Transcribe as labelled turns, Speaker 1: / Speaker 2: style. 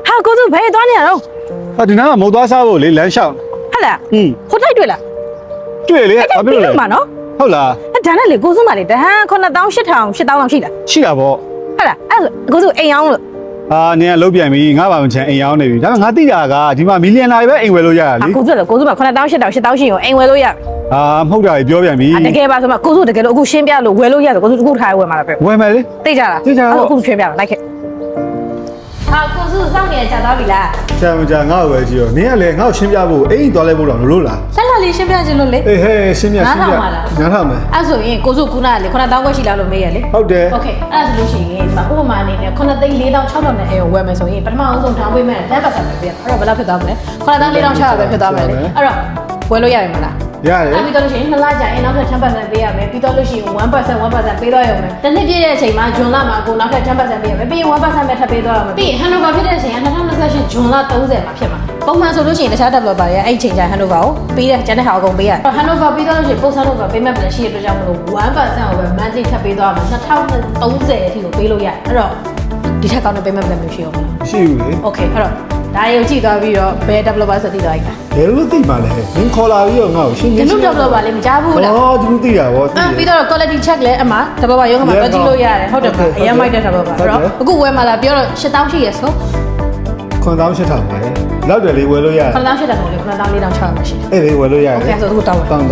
Speaker 1: ဟာကိုစုဘယ်သွားနေရတော့
Speaker 2: ဟာဒီနားကမုတ်သွားစားဖို့လေလမ်းလျှောက်
Speaker 1: ဟဲ့လား
Speaker 2: ဟင်း
Speaker 1: ဟိုထိုက်တွေ့လား
Speaker 2: တွေ့လေဘာဖြစ်လို့လဲ
Speaker 1: မှာနော်
Speaker 2: ဟုတ်လား
Speaker 1: ဒါနဲ့လေကိုစုမလေးတဟန်9800 8000လောက်ရှိလား
Speaker 2: ရှိတာပေါ့
Speaker 1: ဟဲ့လားအဲ့ကိုစုအိမ်အောင်လို့
Speaker 2: ဟာနင်ကလုံးပြန်ပြီငါပါမချင်အိမ်ရောက်နေပြီဒါပေမဲ့ငါသိတာကဒီမှာမီလီယံနာတွေပဲအိမ်ဝယ်လို့ရတာလေ
Speaker 1: ကိုစုလည်းကိုစုမ9800 8000ရှိရင်အိမ်ဝယ်လို့ရ
Speaker 2: ဟာမဟုတ်တာကြီးပြောပြန်ပြီ
Speaker 1: တကယ်ပါဆိုမှကိုစုတကယ်လို့အခုရှင်းပြလို့ဝယ်လို့ရတယ်ကိုစုအခုထားဝယ်မှာလားပြော
Speaker 2: ဝယ်မယ်လေ
Speaker 1: သိကြလားအခုရှင်းပြတော့လိုက်ခဲ့ဟာကိုစုစောင့်နေကြသွားပြီလား
Speaker 2: ကြာမကြာငါ့ကိုပဲကြည့်ရောနင်ကလည်းငါ့ကိုရှင်းပြဖို့အိမ်သွားလဲဖို့တော့လို့လား
Speaker 1: ဆက်လာလေးရှင်းပြခြင်းလို့လေ
Speaker 2: အေးဟဲ့ရှင်းပြနားထောင်မယ်
Speaker 1: အဲ့ဆိုရင်ကိုစုကူနာလေ9000ခွဲရှိလားလို့မေးရလေ
Speaker 2: ဟုတ်တယ်
Speaker 1: โอเคအဲ့ဒါဆိုလို့ရှိရင်ဒီမှာဥပမာအနေနဲ့9,46000နဲ့အဲဝယ်မယ်ဆိုရင်ပထမအဆုံးထောင်းပေးမယ်10%ပဲပြအဲ့တော့ဘယ်လောက်ဖြစ်သွားမလဲ9,46000ပဲဖြစ်သွားမယ်လေအဲ့တော့ဝယ်လို့ရရမလား
Speaker 2: ရတယ်
Speaker 1: အဲ့ပြီးတော့လို့ရှိရင်2လကြာရင်နောက်ထပ်10%ပေးရမယ်ပြီးတော့လို့ရှိရင်1% ပေးသွားရမယ်တစ်နှစ်ပြည့်တဲ့အချိန်မှာဂျွန်လမှာကိုနောက်ထပ်10%ပေးရမယ်ပြီးရင်1%ပဲထပ်ပေးသွားရမယ်ပြီးရင် handover ဖြစ်တဲ့အချိန်က2028ဂျွန်လ30မှာဖြစ်မှာပုံမှန်ဆိုလို့ရှိရင်တခြား developer တွေအဲ့ဒီချိန်ကျ handover ကိုပေးတယ်ကျန်တဲ့ဟာအကုန်ပေးရတယ် handover ပြီးတော့လို့ရှိရင် post handover ပေးမဲ့ပြန်ရှိရတဲ့အတွက်ကြောင့်မလို့1%ကိုပဲ monthly ထပ်ပေးသွားရမယ်2030အထိကိုပေးလို့ရတယ်အဲ့တော့ဒီထက်ကောင်းတဲ့ပေးမဲ့ပြန်မျိုးရှိအောင်မလား
Speaker 2: ရှိဘူးလေ
Speaker 1: โอเคအဲ့တော့ဒါရုပ်ကြည့်သွားပြီးတော့ဘယ် developer ဆိုသိသွားပြီလား
Speaker 2: ဘယ်လိုသိပါလဲနင်ခေါ်လာပြီးတော့ငါ့ကိုရှင်းပြ
Speaker 1: ဒီလို developer လည်းမကြားဘူးလား
Speaker 2: ဩဒီလိုသိတာဗောသိတယ်
Speaker 1: ပြီးတော့ quality check လည်းအမှ developer ရုံးခါမှာတွက်ကြည့်လို့ရတယ်ဟုတ်တယ်ပါအရင်မိုက်တဲ့ developer အဲ့တော့အခုဝယ်မှာလားပြောတော့8000ရှိရဆို
Speaker 2: 9800ပဲလောက်တယ်လေးဝယ်လို့ရတယ်
Speaker 1: 9800ကိုလေ9400 600ရှိတယ်
Speaker 2: အဲ့လေဝယ်လို့ရတယ်
Speaker 1: โอเคဆိုအခုတောင်းပါ
Speaker 2: တောင်း